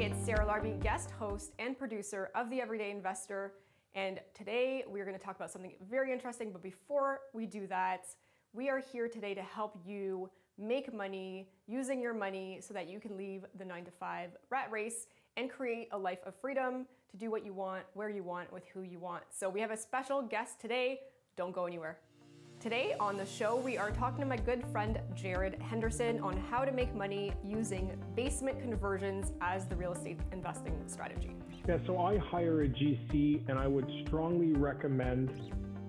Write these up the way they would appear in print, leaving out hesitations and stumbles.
it's Sarah Larby, guest host and producer of The Everyday Investor. And today we're going to talk about something very interesting. But before we do that, we are here today to help you make money using your money so that you can leave the 9-to-5 rat race and create a life of freedom to do what you want, where you want, with who you want. So we have a special guest today. Don't go anywhere. Today on the show, we are talking to my good friend Jared Henderson on how to make money using basement conversions as the real estate investing strategy. Yeah, so I hire a GC, and I would strongly recommend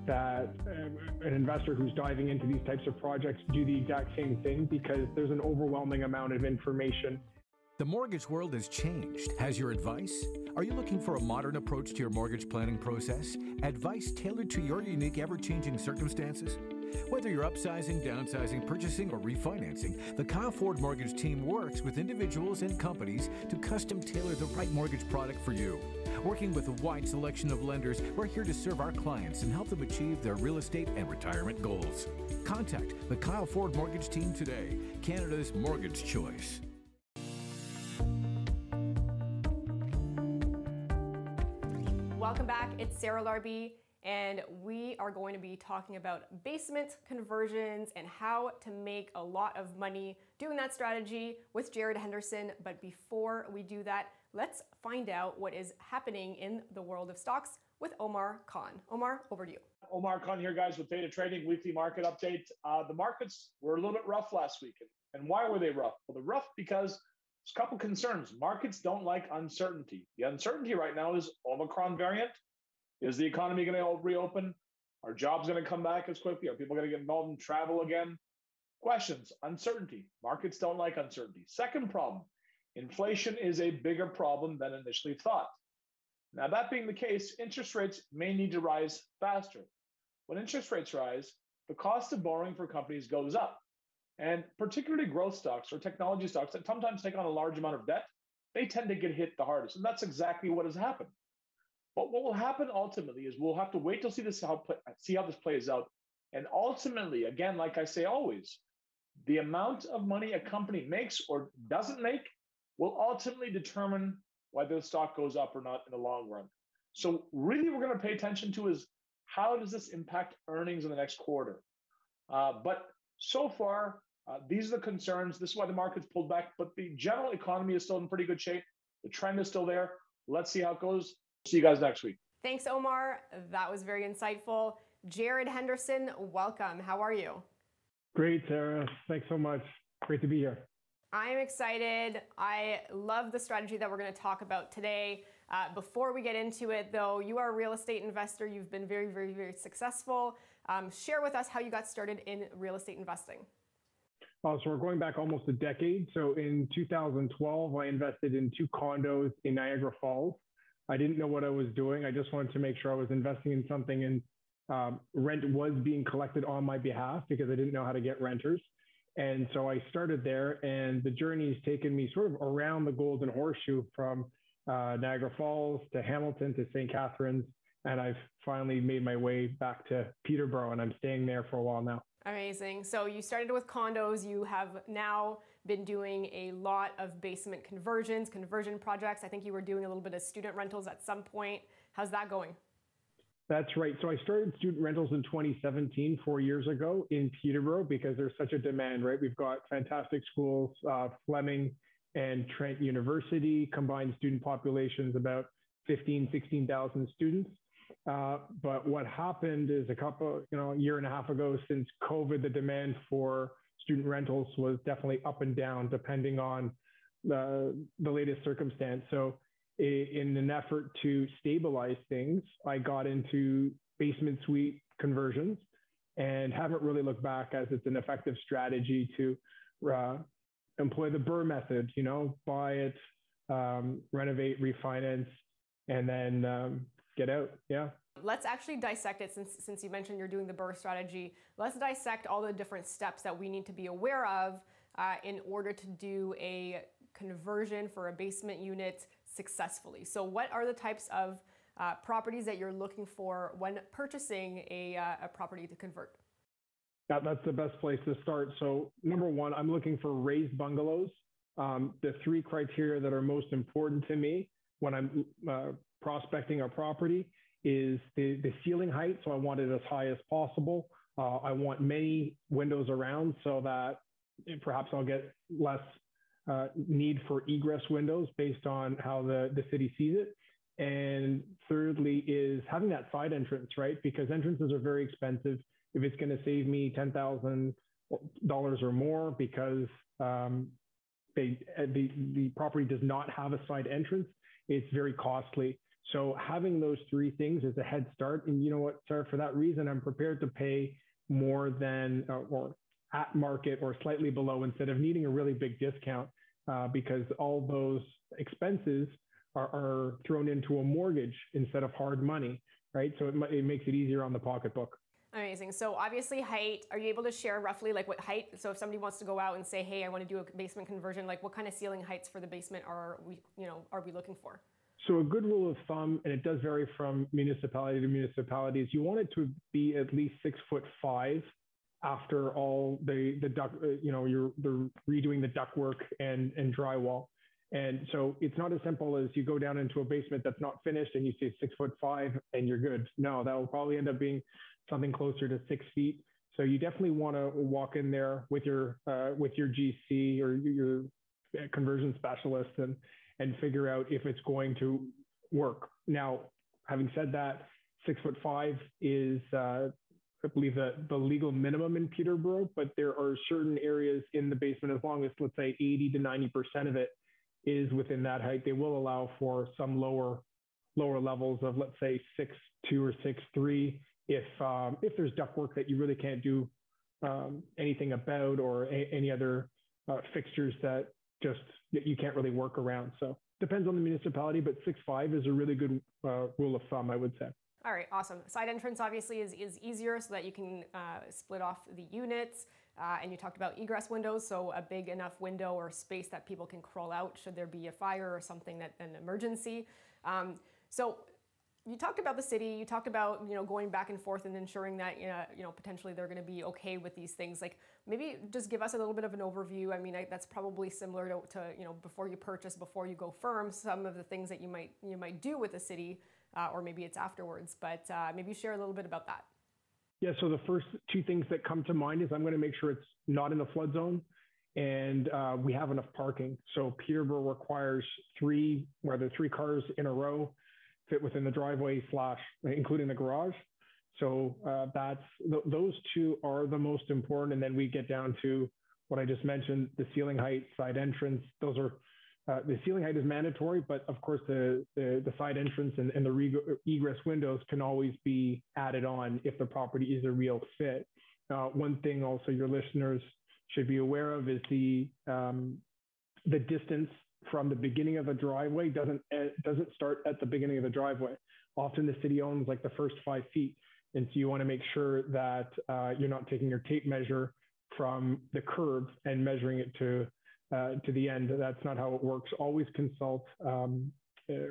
that an investor who's diving into these types of projects do the exact same thing, because there's an overwhelming amount of information. The mortgage world has changed. Has your advice? Are you looking for a modern approach to your mortgage planning process? Advice tailored to your unique, ever-changing circumstances? Whether you're upsizing, downsizing, purchasing, or refinancing, the Kyle Ford Mortgage team works with individuals and companies to custom tailor the right mortgage product for you. Working with a wide selection of lenders, we're here to serve our clients and help them achieve their real estate and retirement goals. Contact the Kyle Ford Mortgage team today, Canada's mortgage choice. Welcome back, it's Sarah Larby, and we are going to be talking about basement conversions and how to make a lot of money doing that strategy with Jared Henderson. But before we do that, let's find out what is happening in the world of stocks with Omar Khan. Omar, over to you. Omar Khan here, guys, with Data Trading Weekly Market Update. The markets were a little bit rough last week. And why were they rough? Well, they're rough because there's a couple concerns. Markets don't like uncertainty. The uncertainty right now is Omicron variant. Is the economy going to reopen? Are jobs going to come back as quickly? Are people going to get involved in travel again? Questions, uncertainty. Markets don't like uncertainty. Second problem, inflation is a bigger problem than initially thought. Now, that being the case, interest rates may need to rise faster. When interest rates rise, the cost of borrowing for companies goes up. And particularly growth stocks or technology stocks that sometimes take on a large amount of debt, they tend to get hit the hardest. And that's exactly what has happened. But what will happen ultimately is we'll have to wait to see how this plays out. And ultimately, again, like I say always, the amount of money a company makes or doesn't make will ultimately determine whether the stock goes up or not in the long run. So really, we're going to pay attention to is how does this impact earnings in the next quarter? But so far, these are the concerns. This is why the market's pulled back. But the general economy is still in pretty good shape. The trend is still there. Let's see how it goes. See you guys next week. Thanks, Omar. That was very insightful. Jared Henderson, welcome. How are you? Great, Sarah. Thanks so much. Great to be here. I'm excited. I love the strategy that we're going to talk about today. Before we get into it, though, you are a real estate investor. You've been very, very, very successful. Share with us how you got started in real estate investing. So we're going back almost a decade. So in 2012, I invested in 2 condos in Niagara Falls. I didn't know what I was doing. I just wanted to make sure I was investing in something, and rent was being collected on my behalf because I didn't know how to get renters. And so I started there, and the journey has taken me sort of around the Golden Horseshoe from Niagara Falls to Hamilton to St. Catharines. And I've finally made my way back to Peterborough, and I'm staying there for a while now. Amazing. So you started with condos. You have now been doing a lot of basement conversion projects. I think you were doing a little bit of student rentals at some point. How's that going? That's right. So I started student rentals in 2017, 4 years ago in Peterborough, because there's such a demand, right? We've got fantastic schools, Fleming and Trent University, combined student populations, about 16,000 students. But what happened is a year and a half ago, since COVID, the demand for student rentals was definitely up and down depending on the latest circumstance. So in an effort to stabilize things, I got into basement suite conversions and haven't really looked back, as it's an effective strategy to employ the BRRRR method, buy it, renovate, refinance, and then get out. Yeah. Let's actually dissect it since you mentioned you're doing the BRRRR strategy. Let's dissect all the different steps that we need to be aware of in order to do a conversion for a basement unit successfully. So what are the types of properties that you're looking for when purchasing a property to convert? That's the best place to start. So number one, I'm looking for raised bungalows The three criteria that are most important to me when I'm prospecting a property is the ceiling height. So I want it as high as possible. I want many windows around so that perhaps I'll get less need for egress windows based on how the city sees it. And thirdly is having that side entrance, right? Because entrances are very expensive. If it's going to save me $10,000 or more because the property does not have a side entrance, it's very costly. So having those three things is a head start. And you know what, Sarah, for that reason, I'm prepared to pay more than or at market or slightly below instead of needing a really big discount because all those expenses are thrown into a mortgage instead of hard money, right? So it makes it easier on the pocketbook. Amazing. So obviously height, are you able to share roughly like what height? So if somebody wants to go out and say, hey, I want to do a basement conversion, like what kind of ceiling heights for the basement are we looking for? So a good rule of thumb, and it does vary from municipality to municipality, is you want it to be at least 6'5" after all the duct, you're redoing the ductwork and drywall. And so it's not as simple as you go down into a basement that's not finished and you say 6'5" and you're good. No, that will probably end up being something closer to 6 feet. So you definitely want to walk in there with your GC or your conversion specialist and figure out if it's going to work. Now, having said that, 6'5" is I believe the legal minimum in Peterborough, but there are certain areas in the basement, as long as let's say 80 to 90% of it is within that height, they will allow for some lower levels of, let's say 6'2" or 6'3", if there's ductwork that you really can't do anything about, or any other fixtures that you can't really work around. So depends on the municipality, but 6'5" is a really good rule of thumb, I would say. All right, awesome. Side entrance obviously is easier so that you can split off the units. And you talked about egress windows, so a big enough window or space that people can crawl out should there be a fire or something, an emergency. So you talked about the city, you talked about going back and forth and ensuring that potentially they're going to be okay with these things. Like maybe just give us a little bit of an overview. I mean, that's probably similar to before you purchase, before you go firm, some of the things that you might do with the city, or maybe it's afterwards. But maybe share a little bit about that. Yeah, so the first two things that come to mind is I'm going to make sure it's not in the flood zone and we have enough parking. So Peterborough requires three cars in a row fit within the driveway including the garage. So those two are the most important. And then we get down to what I just mentioned, the ceiling height, side entrance. Those are the ceiling height is mandatory, but of course the side entrance and the egress windows can always be added on if the property is a real fit. One thing also your listeners should be aware of is the distance from the beginning of the driveway doesn't start at the beginning of the driveway. Often the city owns like the first 5 feet. And so you want to make sure that you're not taking your tape measure from the curb and measuring it to the end. That's not how it works. Always consult a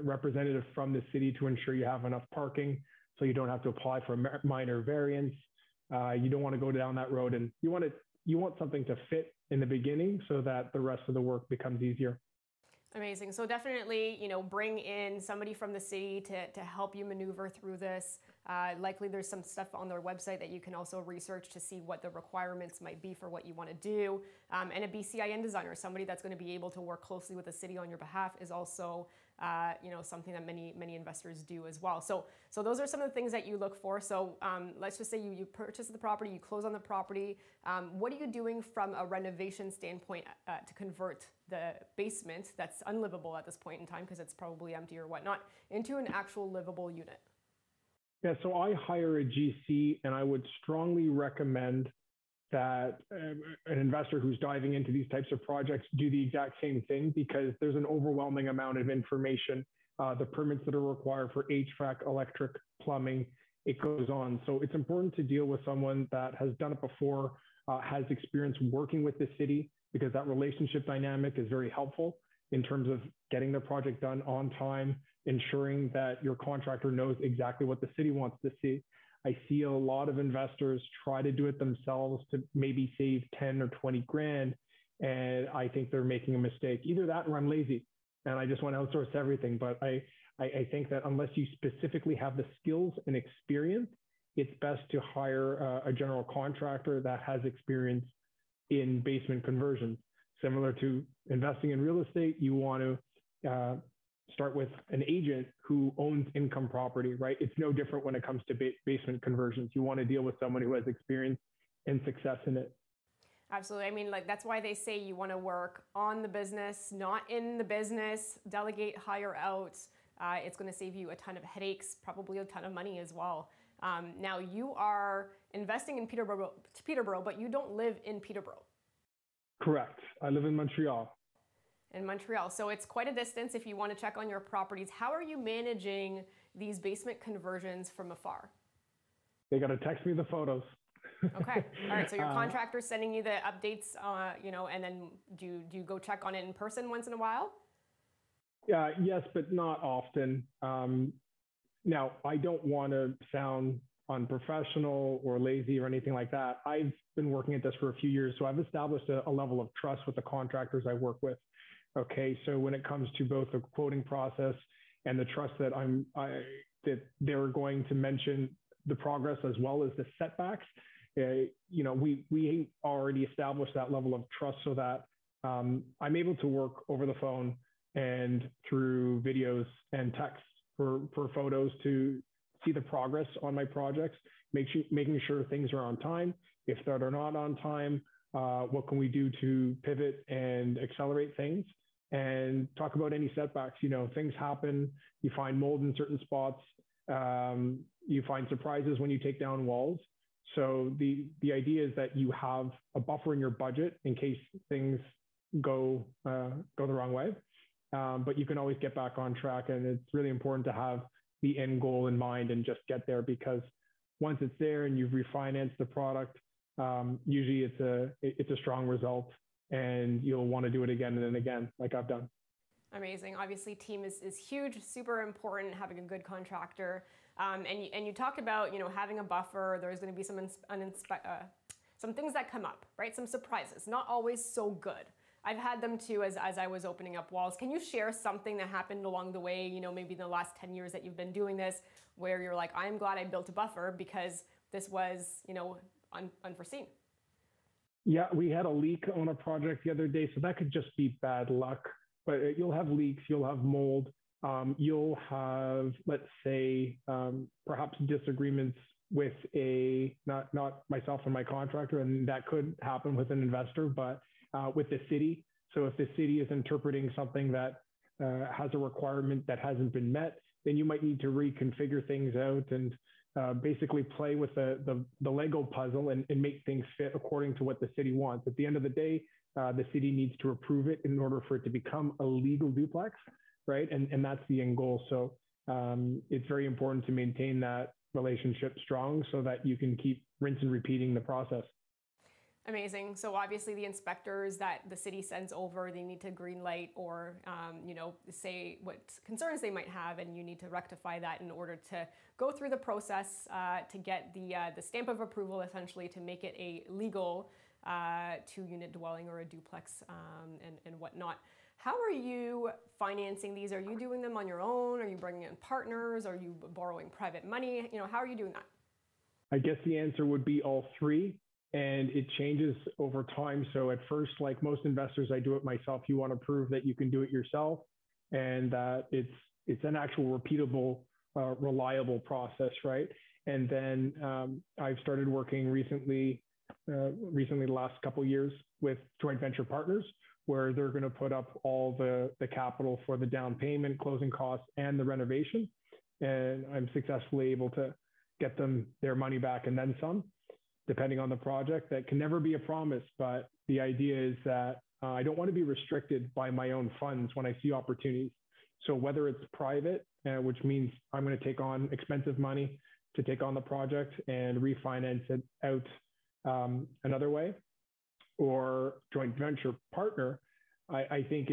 representative from the city to ensure you have enough parking so you don't have to apply for a minor variance. You don't want to go down that road, and you want something to fit in the beginning so that the rest of the work becomes easier. Amazing. So definitely, bring in somebody from the city to help you maneuver through this. Likely there's some stuff on their website that you can also research to see what the requirements might be for what you want to do. And a BCIN designer, somebody that's going to be able to work closely with the city on your behalf, is also something that many investors do as well. So those are some of the things that you look for. So let's just say you purchase the property, you close on the property. What are you doing from a renovation standpoint to convert the basement that's unlivable at this point in time, because it's probably empty or whatnot, into an actual livable unit? Yeah, so I hire a GC, and I would strongly recommend that an investor who's diving into these types of projects do the exact same thing, because there's an overwhelming amount of information, the permits that are required for HVAC, electric, plumbing, it goes on. So it's important to deal with someone that has done it before, has experience working with the city, because that relationship dynamic is very helpful in terms of getting the project done on time, ensuring that your contractor knows exactly what the city wants to see. I see a lot of investors try to do it themselves to maybe save 10 or 20 grand, and I think they're making a mistake. Either that or I'm lazy and I just want to outsource everything. But I think that unless you specifically have the skills and experience, it's best to hire a general contractor that has experience in basement conversions. Similar to investing in real estate, you want to start with an agent who owns income property, right? It's no different when it comes to basement conversions. You want to deal with someone who has experience and success in it. Absolutely. I mean, like, that's why they say you want to work on the business, not in the business. Delegate, hire out. It's going to save you a ton of headaches, probably a ton of money as well. Now, you are investing in Peterborough, but you don't live in Peterborough. Correct. I live in Montreal. In Montreal. So it's quite a distance if you want to check on your properties. How are you managing these basement conversions from afar? They got to text me the photos. Okay. All right. So your contractor's sending you the updates, and then do you go check on it in person once in a while? Yes, but not often. Now, I don't want to sound unprofessional or lazy or anything like that. I've been working at this for a few years, so I've established a level of trust with the contractors I work with. Okay, so when it comes to both the quoting process and the trust that that they're going to mention the progress as well as the setbacks, we already established that level of trust so that I'm able to work over the phone and through videos and text for photos to see the progress on my projects, making sure things are on time. If they're not on time, what can we do to pivot and accelerate things, and talk about any setbacks. Things happen. You find mold in certain spots. You find surprises when you take down walls. So the idea is that you have a buffer in your budget in case things go the wrong way. But you can always get back on track, and it's really important to have the end goal in mind and just get there, because once it's there and you've refinanced the product, usually it's a strong result, and you'll want to do it again and again, like I've done. Amazing. Obviously, team is huge, super important, having a good contractor. And you talked about, having a buffer. There's going to be some things that come up, right? Some surprises, not always so good. I've had them too as I was opening up walls. Can you share something that happened along the way, maybe in the last 10 years that you've been doing this, where you're like, I'm glad I built a buffer because this was, unforeseen? Yeah, we had a leak on a project the other day, so that could just be bad luck. But you'll have leaks, you'll have mold, you'll have, let's say, perhaps disagreements with not myself and my contractor, and that could happen with an investor, but with the city. So if the city is interpreting something that has a requirement that hasn't been met, then you might need to reconfigure things out and basically play with the Lego puzzle and make things fit according to what the city wants. At the end of the day, the city needs to approve it in order for it to become a legal duplex, right? And that's the end goal. So it's very important to maintain that relationship strong so that you can keep rinse and repeating the process. Amazing. So obviously the inspectors that the city sends over, they need to green light or, say what concerns they might have, and you need to rectify that in order to go through the process to get the stamp of approval, essentially, to make it a legal 2-unit dwelling or a duplex and whatnot. How are you financing these? Are you doing them on your own? Are you bringing in partners? Are you borrowing private money? How are you doing that? I guess the answer would be all three. And it changes over time. So at first, like most investors, I do it myself. You want to prove that you can do it yourself and that it's an actual repeatable, reliable process, right? And then I've started working recently the last couple of years with joint venture partners, where they're going to put up all the capital for the down payment, closing costs, and the renovation. And I'm successfully able to get them their money back and then some, depending on the project. That can never be a promise, but the idea is that I don't want to be restricted by my own funds when I see opportunities. So whether it's private, which means I'm going to take on expensive money to take on the project and refinance it out another way, or joint venture partner, I think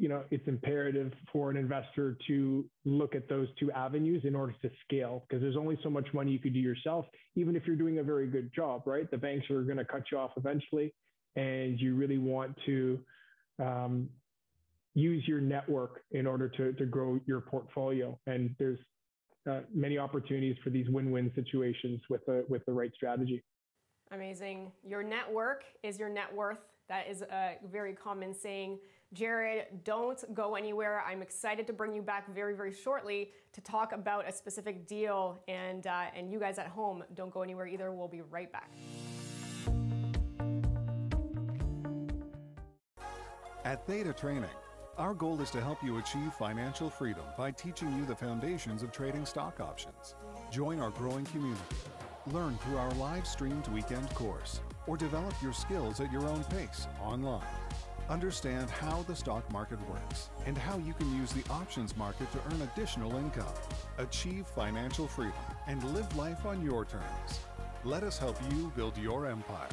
it's imperative for an investor to look at those two avenues in order to scale, because there's only so much money you could do yourself, even if you're doing a very good job, right? The banks are going to cut you off eventually, and you really want to use your network in order to grow your portfolio. And there's many opportunities for these win-win situations with the right strategy. Amazing. Your network is your net worth. That is a very common saying. Jared, don't go anywhere. I'm excited to bring you back very, very shortly to talk about a specific deal. And you guys at home, don't go anywhere either. We'll be right back. At Theta Training, our goal is to help you achieve financial freedom by teaching you the foundations of trading stock options. Join our growing community. Learn through our live-streamed weekend course, or develop your skills at your own pace online. Understand how the stock market works and how you can use the options market to earn additional income. Achieve financial freedom and live life on your terms. Let us help you build your empire.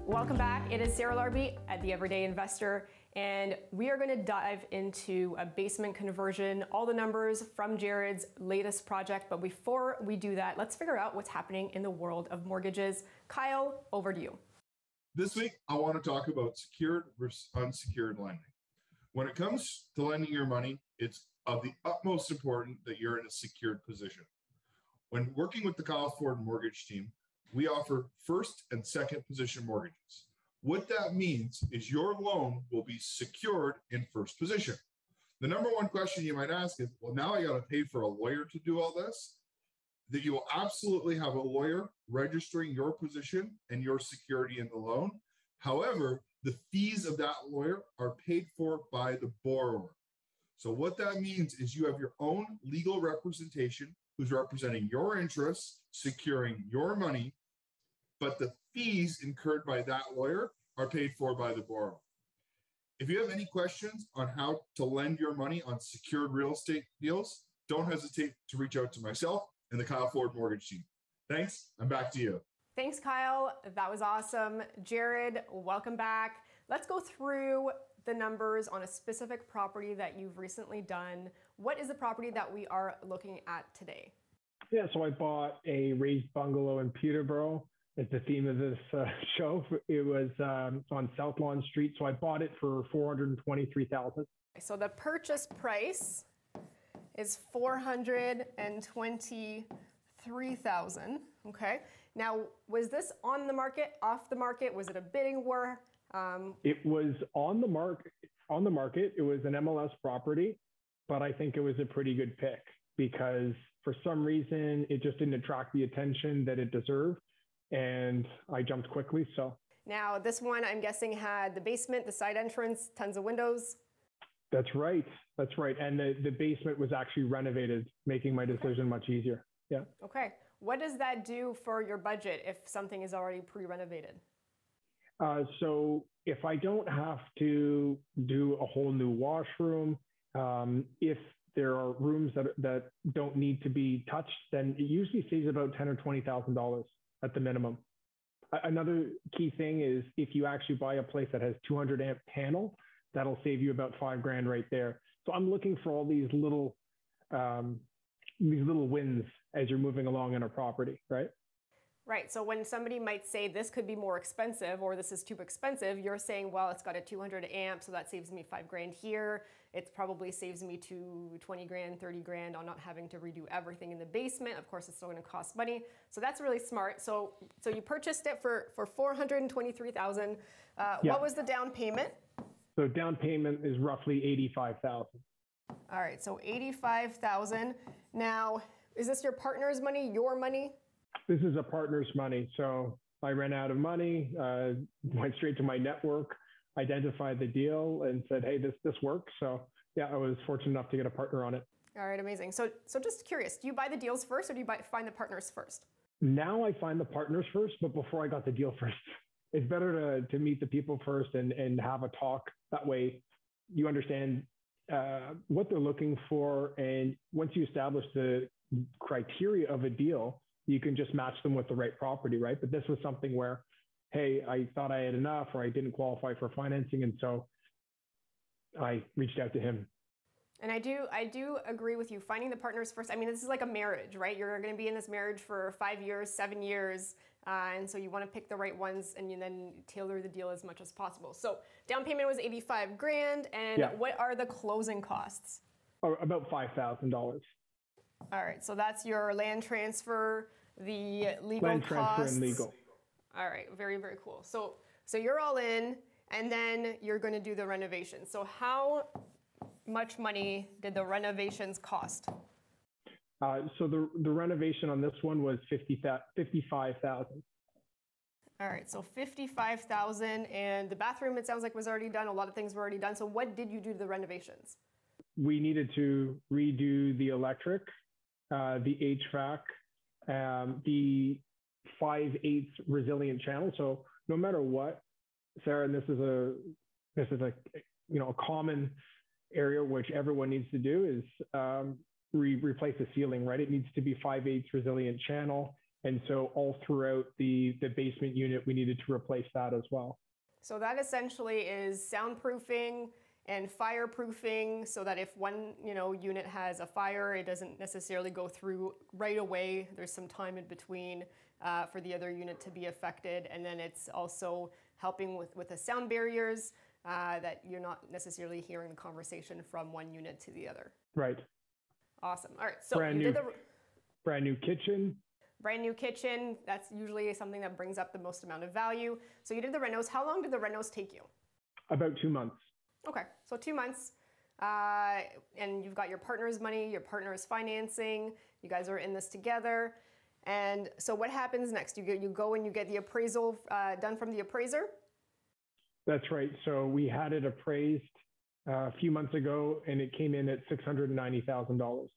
Welcome back. It is Sarah Larby at The Everyday Investor, and we are going to dive into a basement conversion, all the numbers from Jared's latest project. But before we do that, let's figure out what's happening in the world of mortgages. Kyle, over to you. This week, I want to talk about secured versus unsecured lending. When it comes to lending your money, it's of the utmost importance that you're in a secured position. When working with the Kyle Ford mortgage team, we offer first and second position mortgages. What that means is your loan will be secured in first position. The number one question you might ask is, well, now I got to pay for a lawyer to do all this? That you will absolutely have a lawyer registering your position and your security in the loan. However, the fees of that lawyer are paid for by the borrower. So what that means is you have your own legal representation who's representing your interests, securing your money, but the fees incurred by that lawyer are paid for by the borrower. If you have any questions on how to lend your money on secured real estate deals, don't hesitate to reach out to myself and the Kyle Ford mortgage team. Thanks. I'm back to you. Thanks, Kyle. That was awesome. Jared, welcome back. Let's go through the numbers on a specific property that you've recently done. What is the property that we are looking at today? Yeah, so I bought a raised bungalow in Peterborough. It's the theme of this show. It was on South Lawn Street, so I bought it for $423,000. So the purchase price is $423,000. Okay. Now, was this on the market, off the market? Was it a bidding war? It was on the market. It was an MLS property, but I think it was a pretty good pick because for some reason it just didn't attract the attention that it deserved. And I jumped quickly, so. Now, this one, I'm guessing, had the basement, the side entrance, tons of windows. That's right. That's right. And the basement was actually renovated, making my decision much easier. Yeah. Okay. What does that do for your budget if something is already pre-renovated? So if I don't have to do a whole new washroom, if there are rooms that don't need to be touched, then it usually saves about $10,000 or $20,000 at the minimum. Another key thing is if you actually buy a place that has 200 amp panel, that'll save you about $5,000 right there. So I'm looking for all these little wins as you're moving along in a property, right? Right. So when somebody might say this could be more expensive or this is too expensive, you're saying, well, it's got a 200 amp, so that saves me $5,000 here. It probably saves me to $20,000, $30,000 on not having to redo everything in the basement. Of course, it's still going to cost money. So that's really smart. So you purchased it for $423,000. Yeah. What was the down payment? So down payment is roughly $85,000. All right. So $85,000. Now, is this your partner's money, your money? This is a partner's money. So I ran out of money, went straight to my network, identified the deal and said, hey, this works. So yeah, I was fortunate enough to get a partner on it. All right, amazing. So just curious, do you buy the deals first or do you find the partners first? Now I find the partners first, but before I got the deal first. It's better to meet the people first and have a talk. That way you understand what they're looking for. And once you establish the criteria of a deal, you can just match them with the right property, right? But this was something where, hey, I thought I had enough or I didn't qualify for financing. And so I reached out to him. And I do agree with you. Finding the partners first. I mean, this is like a marriage, right? You're going to be in this marriage for 5 years, 7 years. And so you want to pick the right ones and you then tailor the deal as much as possible. So down payment was 85 grand. And what are the closing costs? Oh, about $5,000. All right. So that's your land transfer, the legal land costs. transfer and legal. All right. Very, very cool. So you're all in and then you're going to do the renovation. So how much money did the renovations cost? So the renovation on this one was $55,000. All right, so $55,000, and the bathroom, it sounds like, was already done. A lot of things were already done. So what did you do to the renovations? We needed to redo the electric, the HVAC, the 5/8 resilient channel. So no matter what, Sarah, and this is a a common area which everyone needs to do is replace the ceiling, right? It needs to be 5/8 resilient channel. And so all throughout the basement unit, we needed to replace that as well. So that essentially is soundproofing and fireproofing so that if one unit has a fire, it doesn't necessarily go through right away. There's some time in between for the other unit to be affected. And then it's also helping with the sound barriers that you're not necessarily hearing the conversation from one unit to the other. Right. Awesome. All right. So brand new kitchen. Brand new kitchen. That's usually something that brings up the most amount of value. So you did the renos. How long did the renos take you? About 2 months. Okay. So 2 months. And you've got your partner's money, your partner's financing. You guys are in this together. And so what happens next? You go and you get the appraisal done from the appraiser? That's right. So we had it appraised a few months ago, and it came in at $690,000.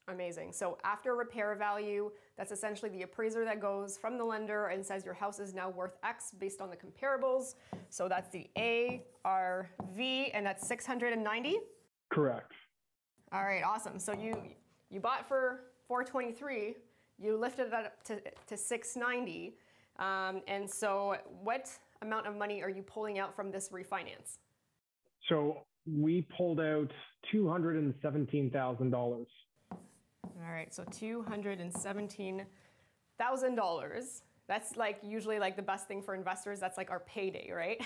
Amazing. So after repair value, that's essentially the appraiser that goes from the lender and says your house is now worth X based on the comparables. So that's the ARV, and that's 690? Correct. All right, awesome. So you bought for 423, you lifted it up to 690, and so what amount of money are you pulling out from this refinance? So we pulled out $217,000. All right, so $217,000. That's usually the best thing for investors. That's like our payday, right?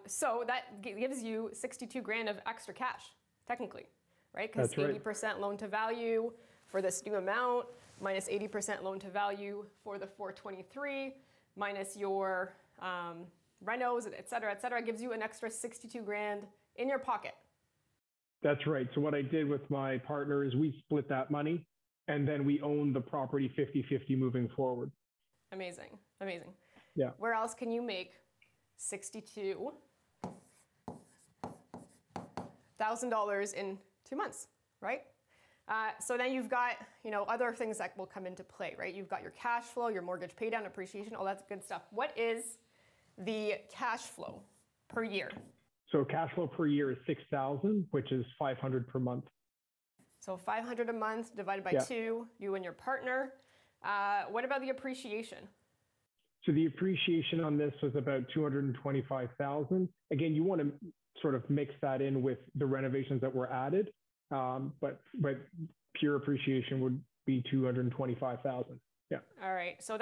So that gives you 62 grand of extra cash, technically, right? Because 80% loan to value for this new amount, minus 80% loan to value for the 423, minus your renos, et cetera, gives you an extra 62 grand in your pocket. That's right. So what I did with my partner is we split that money and then we own the property 50-50 moving forward. Amazing. Amazing. Yeah. Where else can you make $62,000 in 2 months, right? So then you've got, other things that will come into play, right? You've got your cash flow, your mortgage pay down, appreciation, all that good stuff. What is the cash flow per year? So cash flow per year is $6,000, which is $500 per month. So $500 a month divided by 2, you and your partner. What about the appreciation? So the appreciation on this was about $225,000. Again, you want to sort of mix that in with the renovations that were added, but pure appreciation would be $225,000. Yeah. All right. So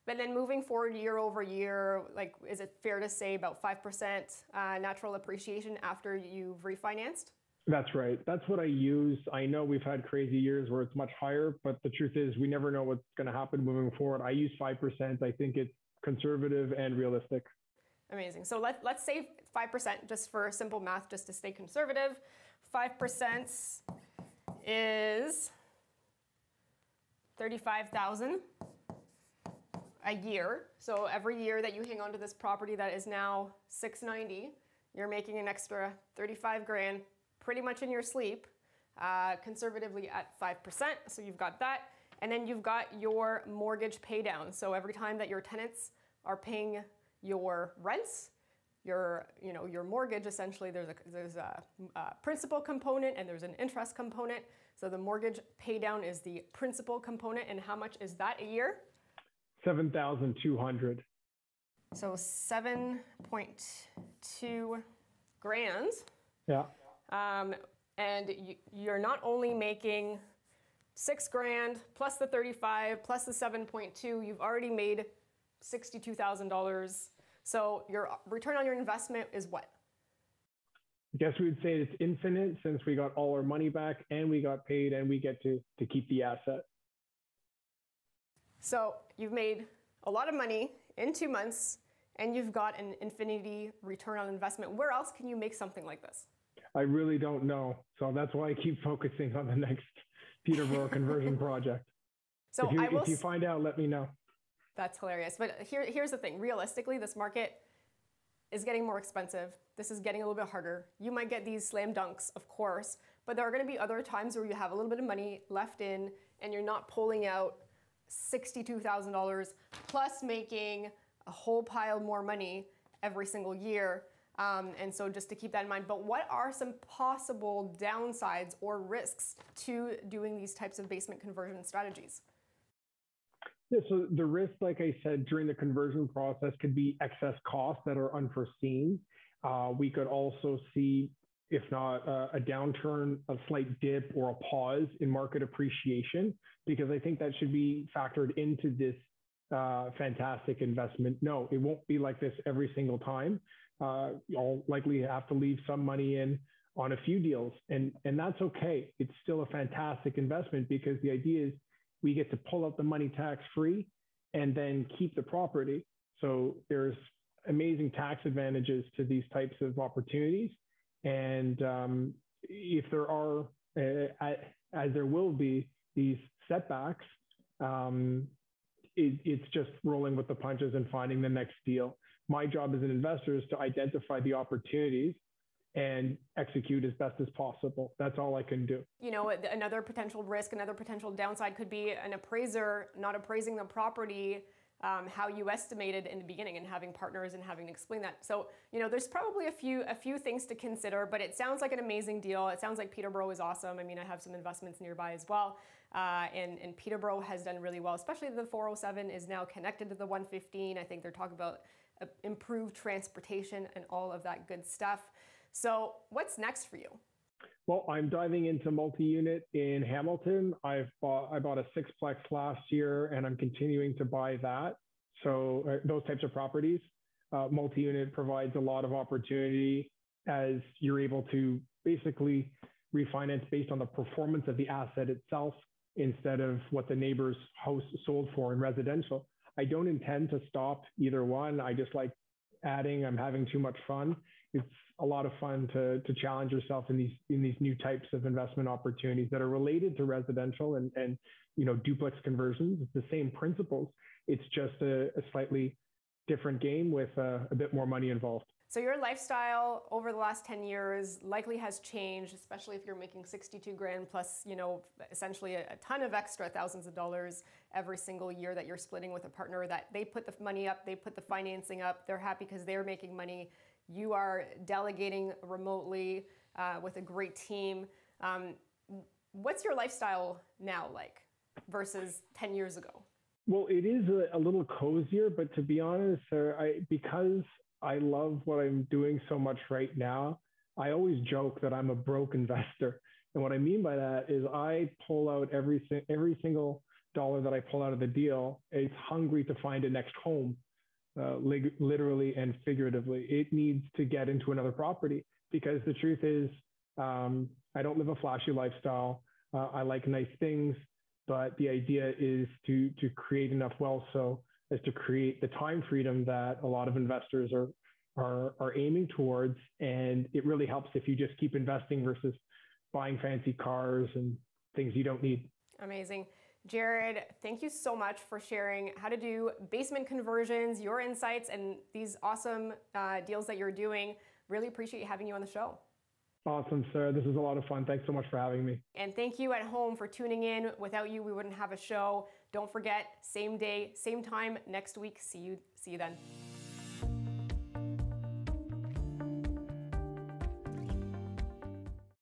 but then moving forward year over year, is it fair to say about 5% natural appreciation after you've refinanced? That's right. That's what I use. I know we've had crazy years where it's much higher, but the truth is we never know what's going to happen moving forward. I use 5%. I think it's conservative and realistic. Amazing. So let's say 5% just for simple math, just to stay conservative. 5% is $35,000 a year. So every year that you hang on to this property that is now $690, you're making an extra 35 grand pretty much in your sleep, conservatively at 5%. So you've got that. And then you've got your mortgage pay down. So every time that your tenants are paying your rents, your mortgage, essentially there's a principal component and there's an interest component. So the mortgage pay down is the principal component. And how much is that a year? $7,200. So 7.2 grand. Yeah. And you're not only making 6 grand plus the 35 plus the 7.2, you've already made $62,000. So your return on your investment is what? I guess we would say it's infinite since we got all our money back and we got paid and we get to keep the asset. So you've made a lot of money in 2 months and you've got an infinity return on investment. Where else can you make something like this? I really don't know. So that's why I keep focusing on the next Peterborough conversion project. So if you find out, let me know. That's hilarious. But here's the thing. Realistically, this market is getting more expensive. This is getting a little bit harder. You might get these slam dunks, of course, but there are going to be other times where you have a little bit of money left in and you're not pulling out $62,000 plus making a whole pile more money every single year. And so just to keep that in mind, but what are some possible downsides or risks to doing these types of basement conversion strategies? Yeah, so the risk, like I said, during the conversion process could be excess costs that are unforeseen. We could also see, if not a downturn, a slight dip or a pause in market appreciation, because I think that should be factored into this fantastic investment. No, it won't be like this every single time. You'll likely have to leave some money in on a few deals, and that's okay. It's still a fantastic investment because the idea is we get to pull out the money tax free and then keep the property. So there's amazing tax advantages to these types of opportunities. And if there are, as there will be, these setbacks, it's just rolling with the punches and finding the next deal. My job as an investor is to identify the opportunities and execute as best as possible. That's all I can do. You know, another potential risk, another potential downside could be an appraiser not appraising the property how you estimated in the beginning and having partners and having to explain that. So, you know, there's probably a few things to consider, but it sounds like an amazing deal. It sounds like Peterborough is awesome. I mean, I have some investments nearby as well. And Peterborough has done really well, especially the 407 is now connected to the 115. I think they're talking about improved transportation and all of that good stuff. So what's next for you? Well, I'm diving into multi-unit in Hamilton. I bought a 6-plex last year and I'm continuing to buy that. So those types of properties, multi-unit provides a lot of opportunity as you're able to basically refinance based on the performance of the asset itself instead of what the neighbor's house sold for in residential. I don't intend to stop either one. I just like adding. I'm having too much fun. It's a lot of fun to challenge yourself in these new types of investment opportunities that are related to residential and you know, duplex conversions. It's the same principles. It's just a slightly different game with a bit more money involved. So your lifestyle over the last 10 years likely has changed, especially if you're making 62 grand plus, you know, essentially a ton of extra thousands of dollars every single year that you're splitting with a partner, that they put the money up, they put the financing up, they're happy because they're making money. You are delegating remotely with a great team. What's your lifestyle now like versus 10 years ago? Well, it is a little cozier, but to be honest, because I love what I'm doing so much right now, I always joke that I'm a broke investor. And what I mean by that is I pull out every single dollar that I pull out of the deal. It's hungry to find a next home, literally and figuratively. It needs to get into another property because the truth is, I don't live a flashy lifestyle. I like nice things, but the idea is to create enough wealth so as to create the time freedom that a lot of investors are aiming towards. And it really helps if you just keep investing versus buying fancy cars and things you don't need. Amazing. Jared, thank you so much for sharing how to do basement conversions, your insights, and these awesome deals that you're doing. Really appreciate having you on the show. Awesome, Sarah. This is a lot of fun. Thanks so much for having me. And thank you at home for tuning in. Without you, we wouldn't have a show. Don't forget, same day, same time next week. See you then.